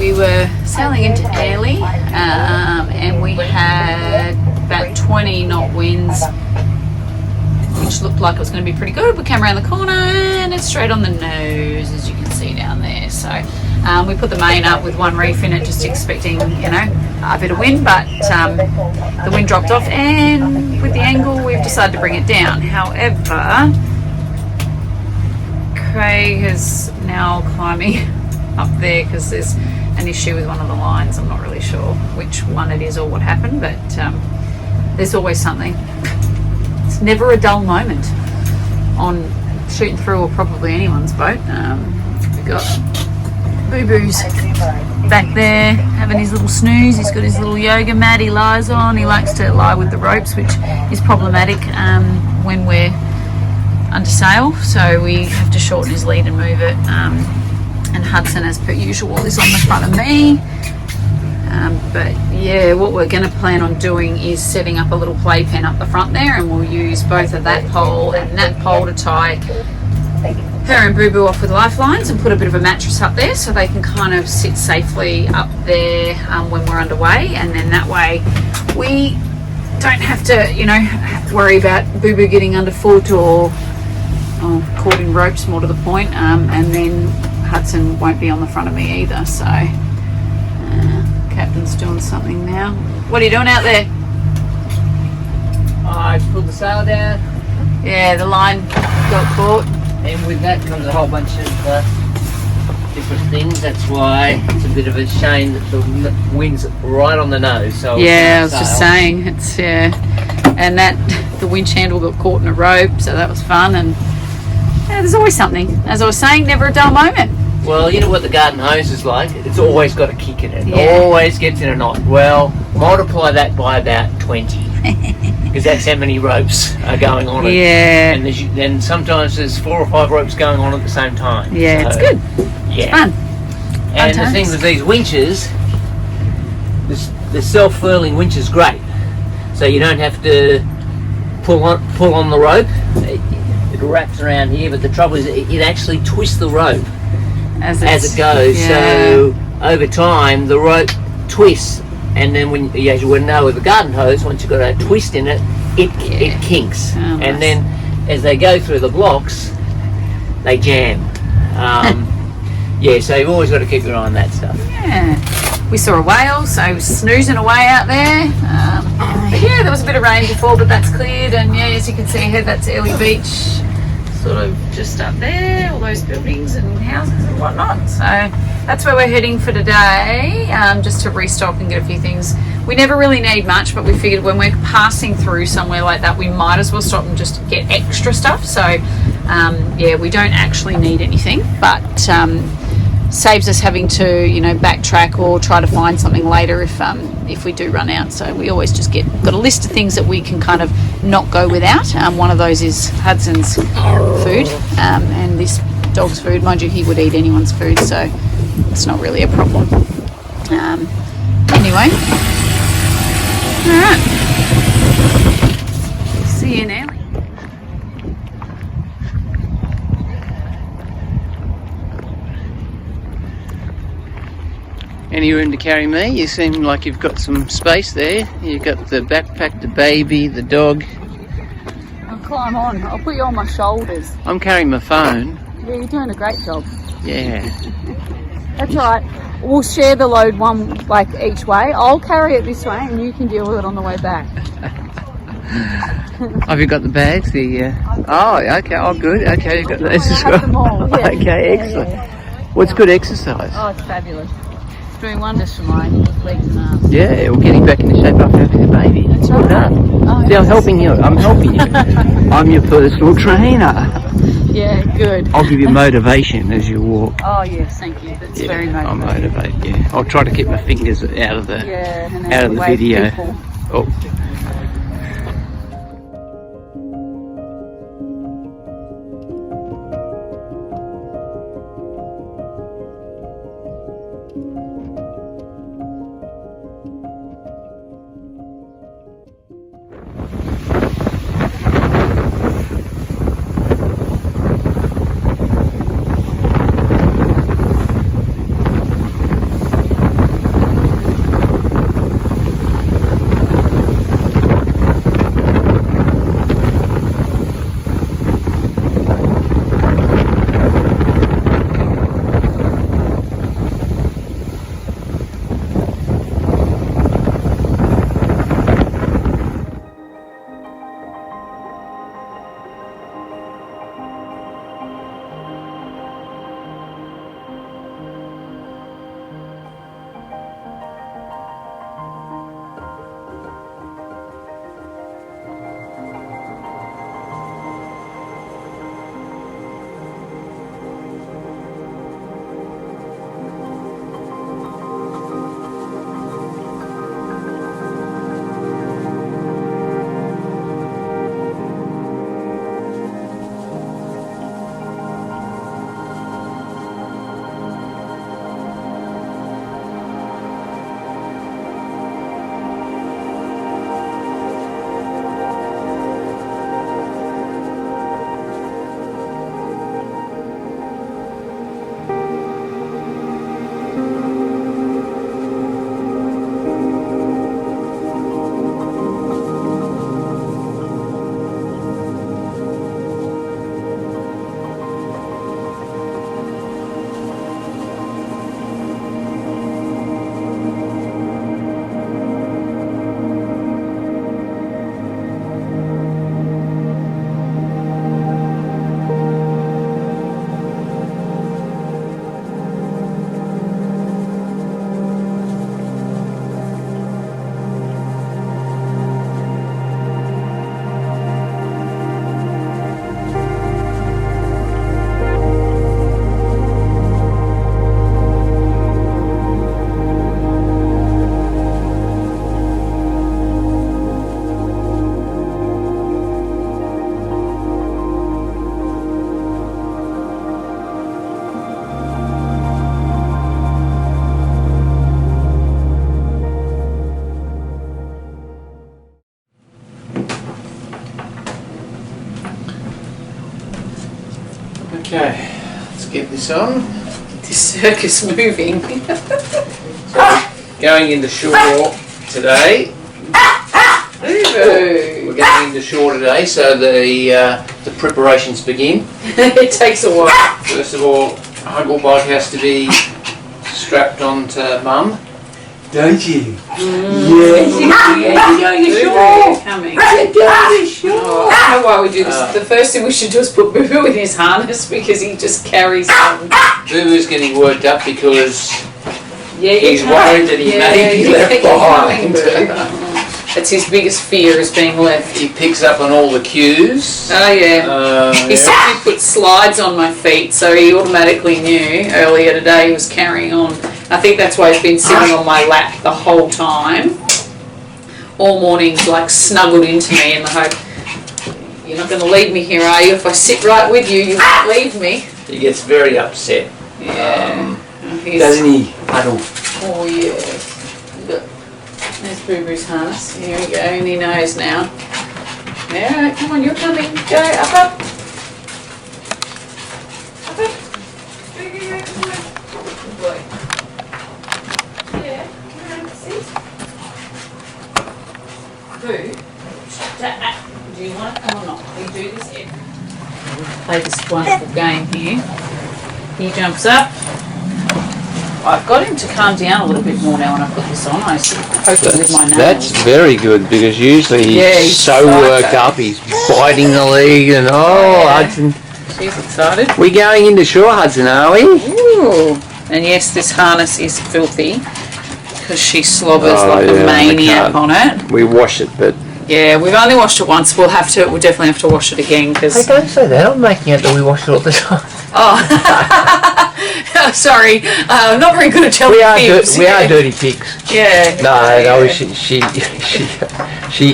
we were sailing into Airlie, and we had about 20 knot winds, which looked like it was going to be pretty good. We came around the corner and it's straight on the nose, as you can see down there. So we put the main up with one reef in it, just expecting, you know, a bit of wind, but the wind dropped off, and with the angle we've decided to bring it down. However, Craig is now climbing up there because there's an issue with one of the lines. I'm not really sure which one it is or what happened, but there's always something. It's never a dull moment on shooting through, or probably anyone's boat. We've got Boo Boo's back there having his little snooze. He's got his little yoga mat he lies on. He likes to lie with the ropes, which is problematic when we're under sail, so we have to shorten his lead and move it. And Hudson, as per usual, is on the front of me. But yeah, what we're going to plan on doing is setting up a little playpen up the front there, and we'll use both of that pole and that pole to tie her and Boo Boo off with lifelines, and put a bit of a mattress up there so they can kind of sit safely up there when we're underway, and then that way we don't have to, you know, worry about Boo Boo getting underfoot or caught in ropes, more to the point, and then Hudson won't be on the front of me either. So Captain's doing something now. What are you doing out there? I just pulled the sail down. Yeah, the line got caught. And with that comes a whole bunch of different things. That's why it's a bit of a shame that the wind's right on the nose. So yeah, I was just saying, it's and that the winch handle got caught in a rope, so that was fun. And yeah, there's always something. As I was saying, never a dull moment. Well, you know what the garden hose is like? It's always got a kick in it. Yeah. Always gets in a knot. Well, multiply that by about 20. Because that's how many ropes are going on it. Yeah. And then sometimes there's 4 or 5 ropes going on at the same time. Yeah, so, it's good. Yeah. It's fun. And the thing with these winches, the self-furling winch is great. So you don't have to pull on the rope. It wraps around here, but the trouble is it actually twists the rope as it goes. Yeah. So over time the rope twists, and then when, as you would know with the garden hose, once you've got a twist in it, it kinks. Oh, nice. And then as they go through the blocks, they jam. Yeah, so you've always got to keep your eye on that stuff. Yeah. We saw a whale, so snoozing away out there. But yeah, there was a bit of rain before, but that's cleared. And yeah, as you can see here, that's Airlie Beach, sort of just up there, all those buildings and houses and whatnot. So that's where we're heading for today, just to restock and get a few things. We never really need much, but we figured when we're passing through somewhere like that, we might as well stop and just get extra stuff. So yeah, we don't actually need anything, but saves us having to, you know, backtrack or try to find something later if we do run out. So we always just got a list of things that we can kind of not go without. One of those is Hudson's food, and this dog's food. Mind you, he would eat anyone's food, so it's not really a problem. Anyway, all right, see you now. Any room to carry me? You seem like you've got some space there. You've got the backpack, the baby, the dog. I'll climb on. I'll put you on my shoulders. I'm carrying my phone. Yeah, you're doing a great job. Yeah. That's all right. We'll share the load one, like, each way. I'll carry it this way and you can deal with it on the way back. Have you got the bags? Oh, okay. Oh, good. Okay, you've got those as well. Them all, yeah. Okay, excellent. Yeah. What's good exercise? Oh, it's fabulous. It's doing wonders for my legs and arms. Yeah, we're getting back into shape after having a baby. That's Well right. done. Oh, See, I'm helping you. I'm your personal trainer. Yeah, good. I'll give you motivation as you walk. Oh, yes, thank you. That's very motivating. I'll motivate, yeah. I'll try to keep my fingers out of the and out of the away video. people. Oh. Okay, let's get this on. This circus moving. Going into shore today. We're going into shore today, so the preparations begin. It takes a while. First of all, Huggle Bike has to be strapped onto Mum. Don't you? Yes. You're going ashore. Coming. You're going ashore. Oh, I don't know why we do this. The first thing we should do is put Boo Boo in his harness because he just carries on. Boo Boo's getting worked up because he's coming. worried that he may be left behind. That's his biggest fear, is being left. He picks up on all the cues. Oh yeah. He said he put slides on my feet, so he automatically knew earlier today he was carrying on. I think that's why he's been sitting on my lap the whole time. All morning, like snuggled into me in the hope, you're not going to leave me here, are you? If I sit right with you, you won't leave me. He gets very upset. Yeah. Doesn't he, Huddle? Oh yes. Look. There's Boo Boo's harness. Here we go, and he knows now. Yeah, come on, you're coming. Go, up, up. Up, up. Go, go, go, come on. Good boy. Yeah, come on, sit. Boo, do you want to come or not? We do this every time. We play this wonderful game here. He jumps up. I've got him to calm down a little bit more now when I put this on. I poke it with my nails. That's very good because usually he's so worked up, he's biting the leg and Hudson. She's excited. We going into shore, Hudson, are we? Ooh. And yes, this harness is filthy because she slobbers like a maniac on it. We wash it, but yeah, we've only washed it once. We'll definitely have to wash it again because. Hey, don't say that. I'm making out that we wash it all the time. Oh, sorry. I'm not very good at telling pigs. We are dirty pigs. Yeah. No, she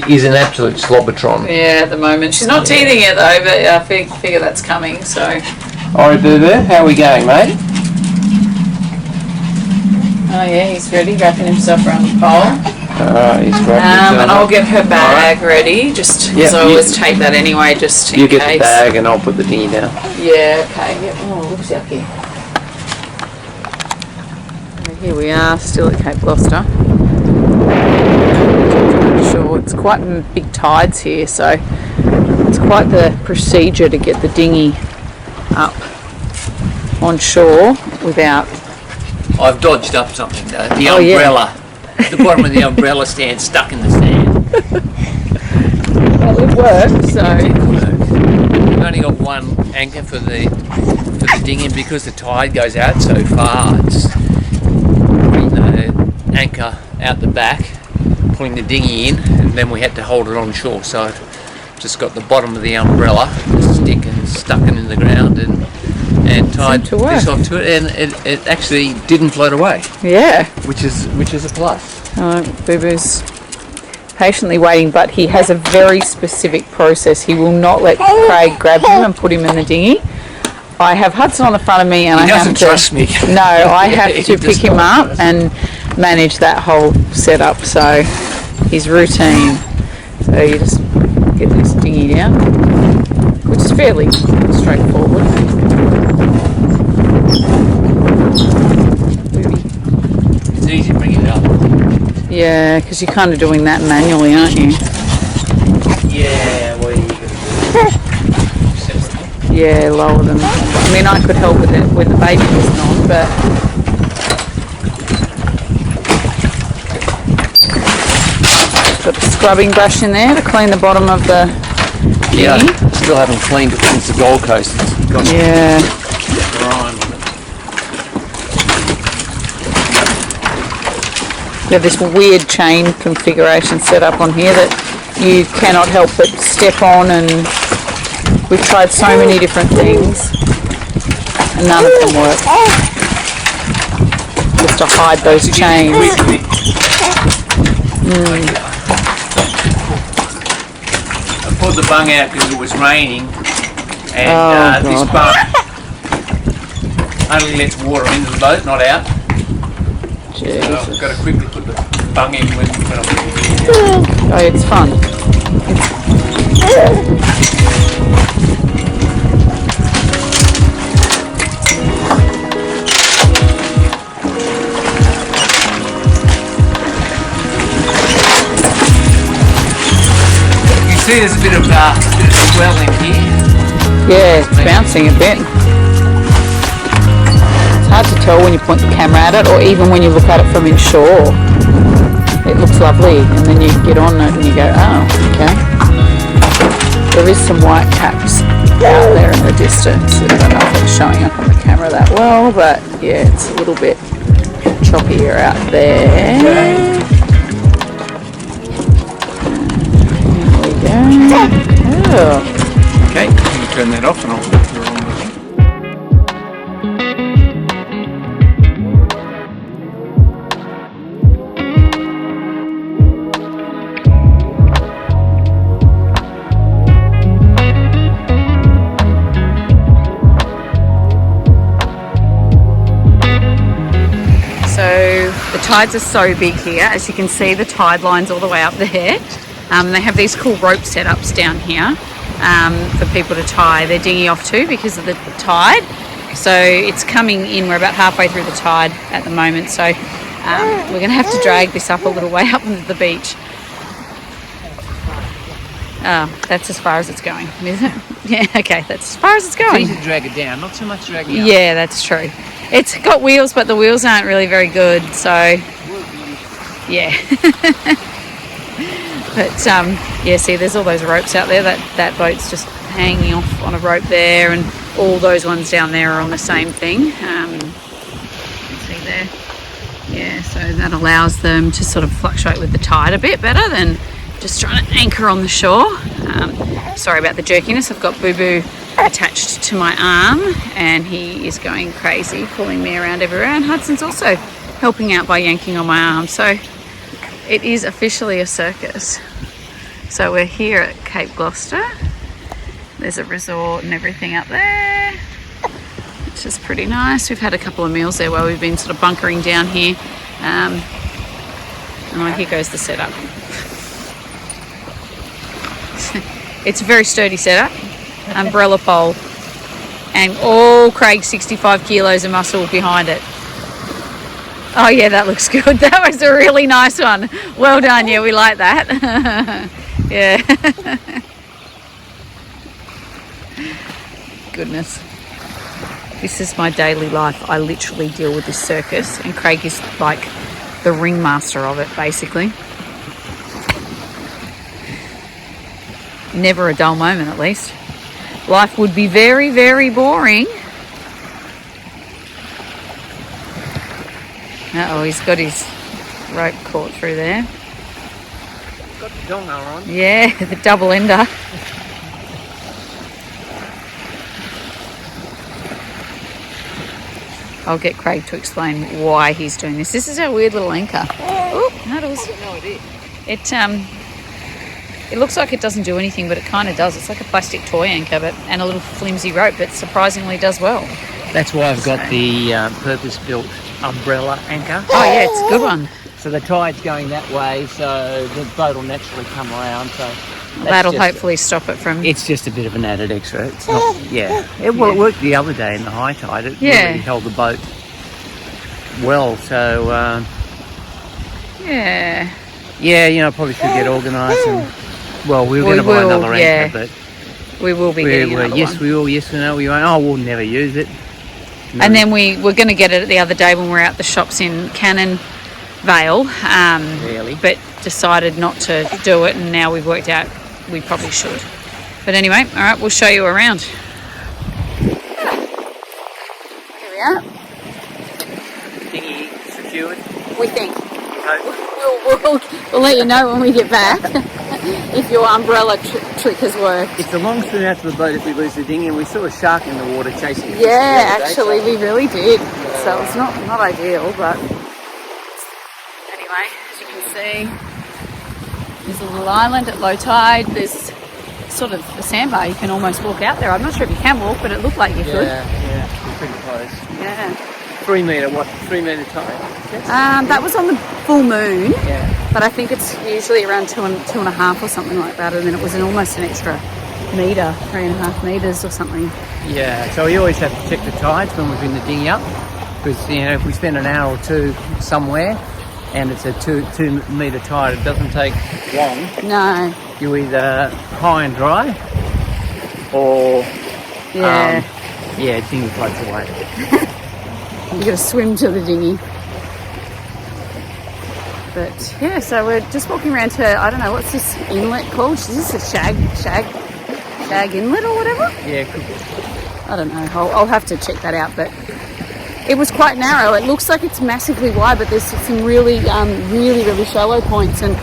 is an absolute slobbertron. Yeah, at the moment. She's not teething yet though, but I figure that's coming, so. Alright, Boo Boo, how are we going, mate? Oh yeah, he's ready, wrapping himself around the pole. Alright, he's wrapping and I'll get her bag ready, just because I always take that anyway, just in case. You get the bag and I'll put the dinghy down. Yeah, okay. Yep. Oh, looks yucky. Here we are, still at Cape Gloucester. Sure, it's quite big tides here, so it's quite the procedure to get the dinghy up on shore without. I've dodged up something though. The umbrella. Yeah. The bottom of the umbrella stand stuck in the sand. Well, it worked, so. We've only got one anchor for the dinghy, and because the tide goes out so far, it's the anchor out the back, pulling the dinghy in, and then we had to hold it on shore. So I've just got the bottom of the umbrella stick and stuck it in the ground and tied this onto it, and it actually didn't float away. Yeah. Which is a plus. Boo Boo's patiently waiting, but he has a very specific process. He will not let Craig grab him and put him in the dinghy. I have Hudson on the front of me, and he doesn't trust me. No, I have to pick him up and manage that whole setup. So his routine. So you just get this dinghy down, which is fairly straightforward. It's easy to bring it up. Yeah, because you're kind of doing that manually, aren't you? Yeah, what are you going to do? Yeah, lower them. I mean, I could help with it when the baby wasn't on, but. Got the scrubbing brush in there to clean the bottom of the dinghy. Yeah, still haven't cleaned it since the Gold Coast. It's got grime on it. You have this weird chain configuration set up on here that you cannot help but step on, and we've tried so many different things and none of them work. Just to hide those chains. I pulled the bung out because it was raining, and this bung only lets water into the boat, not out. So I've got to quickly put the bung in when I'm here. Oh, it's fun. see there's a bit of swell in here. Yeah, it's bouncing a bit. It's hard to tell when you point the camera at it, or even when you look at it from inshore. It looks lovely, and then you get on it and you go, oh, okay. There is some white caps out there in the distance. I don't know if it's showing up on the camera that well, but yeah, it's a little bit choppier out there. There we go. Oh. Okay, you can turn that off and I'll put her on the thing. So the tides are so big here. As you can see, the tide line's all the way up there. They have these cool rope setups down here for people to tie their dinghy off to because of the tide. So it's coming in. We're about halfway through the tide at the moment. So we're going to have to drag this up a little way up into the beach. Oh, that's as far as it's going, isn't it? Yeah, okay, that's as far as it's going. It's easy to drag it down, not so much dragging it up. Yeah, that's true. It's got wheels, but the wheels aren't really very good, so yeah. But yeah, see, there's all those ropes out there. That boat's just hanging off on a rope there, and all those ones down there are on the same thing. You can see there. Yeah, so that allows them to sort of fluctuate with the tide a bit better than just trying to anchor on the shore. Sorry about the jerkiness. I've got Boo Boo attached to my arm and he is going crazy, pulling me around everywhere, and Hudson's also helping out by yanking on my arm. So it is officially a circus. So we're here at Cape Gloucester. There's a resort and everything up there, which is pretty nice. We've had a couple of meals there while we've been sort of bunkering down here. And here goes the setup. It's a very sturdy setup. Umbrella pole and all Craig's 65 kilos of muscle behind it. Oh yeah, that looks good. That was a really nice one. Well done. Yeah, we like that. Yeah. Goodness. This is my daily life. I literally deal with this circus, and Craig is like the ringmaster of it, basically. Never a dull moment, at least. Life would be very, very boring. Uh-oh, he's got his rope caught through there. Got the donga on. Yeah, the double ender. I'll get Craig to explain why he's doing this. This is our weird little anchor. Oh, Nuddles. I've got no idea. It looks like it doesn't do anything, but it kind of does. It's like a plastic toy anchor, and a little flimsy rope, but surprisingly does well. That's why I've got the purpose-built umbrella anchor. Oh yeah, it's a good one. So the tide's going that way, so the boat will naturally come around. So that'll hopefully stop it from... It's just a bit of an added extra. It's not, yeah. It worked the other day in the high tide. It really held the boat well. So yeah, you know, probably should get organised and. Well, we were going to buy another anchor, but we will be getting another yes, one. we will. Yes, we know. We won't. Oh, we'll never use it. No. And then we were going to get it the other day when we were at the shops in Cannon Vale, Really? but decided not to do it, and now we've worked out we probably should. But anyway, all right, we'll show you around. Here we are. Dinghy secured. We think. We'll let you know when we get back if your umbrella trick has worked. It's a long swim out to the boat if we lose the dinghy, and we saw a shark in the water chasing it. Yeah, actually, we really did. So it's not ideal, but anyway, as you can see, there's a little island at low tide. There's sort of a sandbar. You can almost walk out there. I'm not sure if you can walk, but it looked like you could. Yeah, we're pretty close. Yeah. 3 metre tide? Yes. That was on the full moon. Yeah. But I think it's usually around 2.5 or something like that, and then it was almost an extra metre, 3.5 metres or something. Yeah, so we always have to check the tides when we bring the dinghy up, because you know, if we spend an hour or two somewhere and it's a 2 metre tide, it doesn't take long. No. you either high and dry or dinghy floats away. You got to swim to the dinghy. But yeah, so we're just walking around to, I don't know, what's this inlet called? Is this a shag inlet or whatever? Yeah, could be. I don't know. I'll have to check that out. But it was quite narrow. It looks like it's massively wide, but there's some really shallow points, and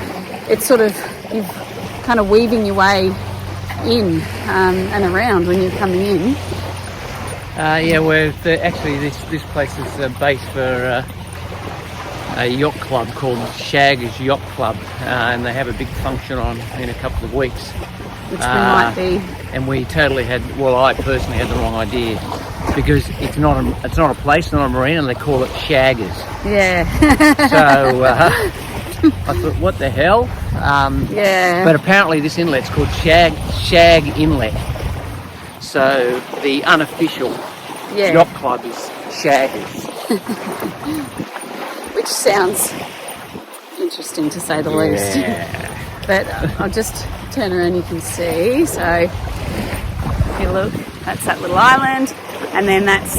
it's sort of you're kind of weaving your way in and around when you're coming in. Actually this place is a base for a yacht club called Shaggers Yacht Club, and they have a big function on in a couple of weeks. Which we might be. And we totally I personally had the wrong idea, because it's not a place, not a marina, and they call it Shaggers. Yeah. So I thought, what the hell? But apparently this inlet's called Shag Inlet. So the unofficial yacht club is Shaggers. Which sounds interesting to say the least. But I'll just turn around, you can see. So if you look, that's that little island, and then that's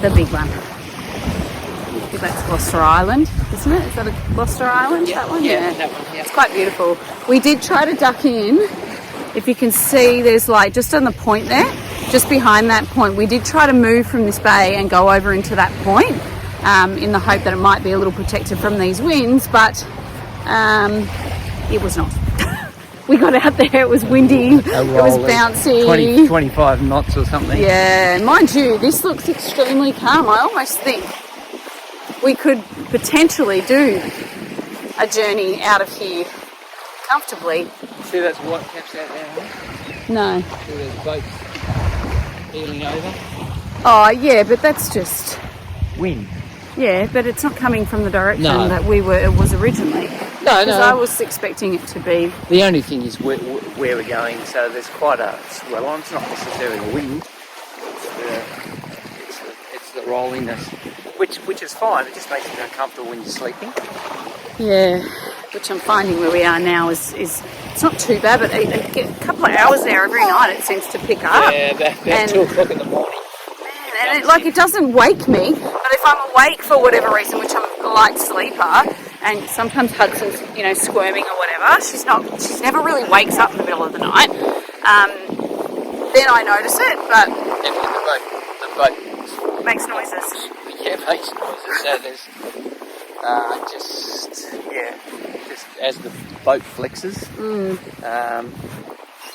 the big one. I think that's Gloucester Island, isn't it? Is that a Gloucester Island? Yeah, that one? Yeah, that one. Yeah. It's quite beautiful. We did try to duck in. If you can see, there's like just on the point there, just behind that point, we did try to move from this bay and go over into that point in the hope that it might be a little protected from these winds, but it was not. We got out there, it was windy, it was bouncy. 25 knots or something. Yeah, mind you, this looks extremely calm. I almost think we could potentially do a journey out of here comfortably. See those white caps out there? No. See those boats heeling over? Oh yeah, but that's just wind. Yeah, but it's not coming from the direction that it was originally. No. Because I was expecting it to be. The only thing is where we're going, so there's quite a swell on. It's not necessarily the wind. It's the rolliness, which is fine. It just makes you uncomfortable when you're sleeping. Yeah, which I'm finding where we are now is it's not too bad, but a couple of hours there every night it seems to pick up. Yeah, about 2 o'clock in the morning. And it doesn't wake me, but if I'm awake for whatever reason, which I'm a light sleeper, and sometimes Hudson's, squirming or whatever, she's never really wakes up in the middle of the night, then I notice it, but the boat makes noises. Yeah, makes noises, so there's just as the boat flexes,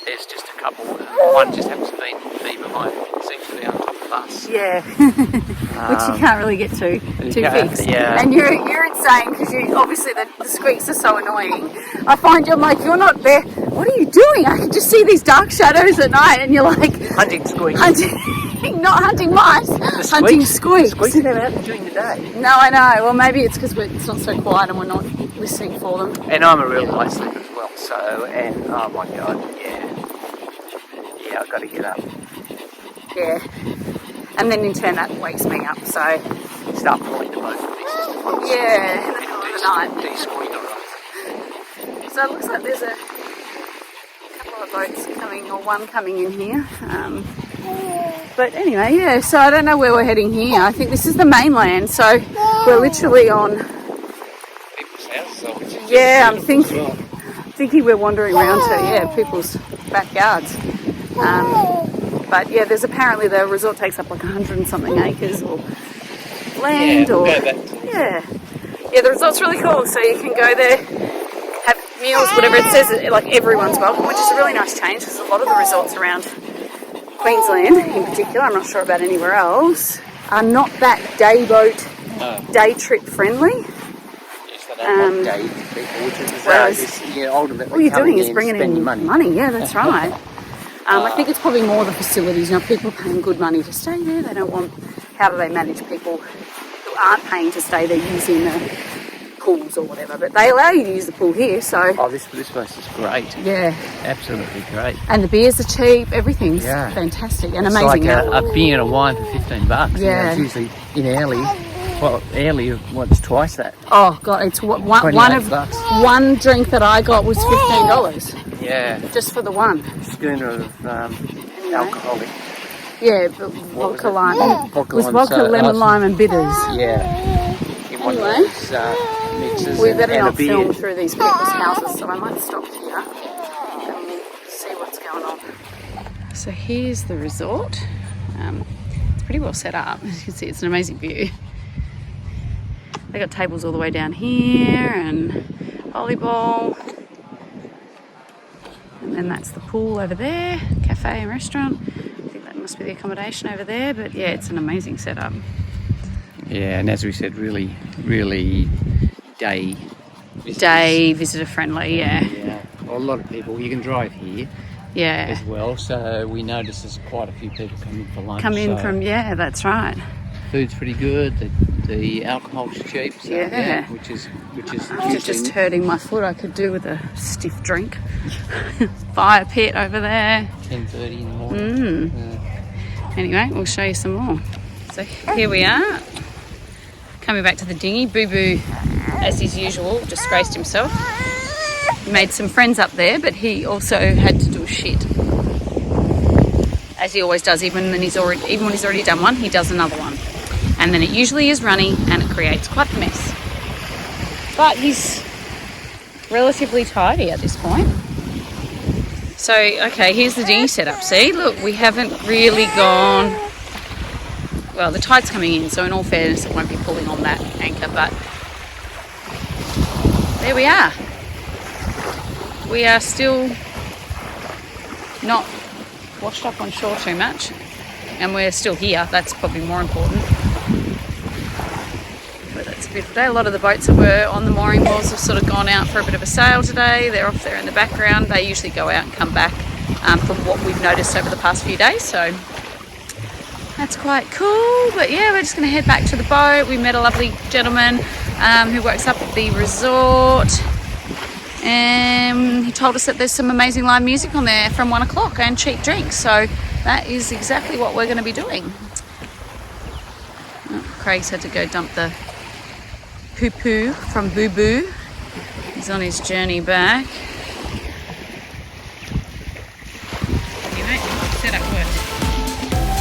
there's just a couple. One just happens to be behind. It seems to be on top of us. Yeah, which you can't really get too fixed. Yeah. And you're insane because obviously the squeaks are so annoying. I find I'm like, you're not there. What are you doing? I can just see these dark shadows at night, and you're like hunting squeaks. Not hunting mice, hunting squeaks. Squeaks are never out during the day. No, I know. Well, maybe it's because it's not so quiet and we're not listening for them. And I'm a real light sleeper as well. So, oh my god, I've got to get up. Yeah. And then in turn that wakes me up, so... Start pulling the boat to pieces. Yeah, in the middle of the night. Do you squeak all right? So it looks like there's a couple of boats coming, or one coming in here. But anyway, yeah, so I don't know where we're heading here. I think this is the mainland, so we're literally on... People's houses, yeah, I'm thinking we're wandering around to, people's backyards. But yeah, there's apparently the resort takes up like 100 and something acres or land yeah, the resort's really cool. So you can go there, have meals, whatever it says, like everyone's welcome, which is a really nice change because a lot of the resorts around Queensland, in particular, I'm not sure about anywhere else, are not that day trip friendly. Day people, which is ultimately all you're doing is bringing in money. Yeah, that's right. I think it's probably more the facilities. People are paying good money to stay there. They don't want... How do they manage people who aren't paying to stay there using the pools or whatever? But they allow you to use the pool here, so... Oh, this place is great. Yeah. Absolutely great. And the beers are cheap. Everything's fantastic and amazing. It's like a beer and a wine for $15. Yeah. It's usually in Airlie. Well, Airlie was twice that. Oh, God. It's one drink that I got was $15. Yeah, Just for the one. schooner of alcoholic. Yeah, but vodka lime. Vodka It was lime, vodka, so lemon, us- lime and bitters. Yeah. In one Anyway, of those mixes We better and not a beer. film through these people's houses, so I might stop here and see what's going on. So here's the resort. It's pretty well set up. As you can see, it's an amazing view. They got tables all the way down here and volleyball. And then that's the pool over there, cafe and restaurant. I think that must be the accommodation over there, but yeah, it's an amazing setup. Yeah, and as we said, really, really day Visitor friendly, yeah. Yeah, well, a lot of people. You can drive here Yeah. as well, so we notice there's quite a few people coming for lunch. Come in so from, yeah, that's right. food's pretty good. The alcohol's cheap, so Yeah. which is After just hurting my foot, I could do with a stiff drink. Fire pit over there. 10:30 in the morning. Anyway, we'll show you some more. So here we are, coming back to the dinghy. Boo Boo, as is usual, disgraced himself. He made some friends up there, but he also had to do a shit, as he always does. Even when he's already done one, he does another one, and then it usually is runny, and it creates quite a mess. But he's relatively tidy at this point. So, okay, here's the dinghy setup. See, look, we haven't really gone. Well, the tide's coming in, so in all fairness, it won't be pulling on that anchor, but there we are. We are still not washed up on shore too much, and we're still here. That's probably more important. But that's a beautiful day. A lot of the boats that were on the mooring walls have sort of gone out for a bit of a sail today. They're off there in the background. They usually go out and come back from what we've noticed over the past few days, so that's quite cool. But yeah, we're just going to head back to the boat. We met a lovely gentleman who works up at the resort, and he told us that there's some amazing live music on there from 1 o'clock and cheap drinks, so that is exactly what we're going to be doing. Oh, Craig's had to go dump the poo-poo from Boo Boo. He's on his journey back. Anyway, setup works.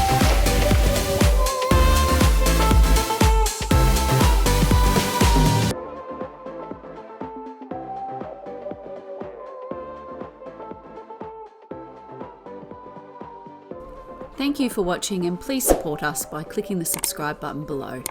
Thank you for watching, and please support us by clicking the subscribe button below.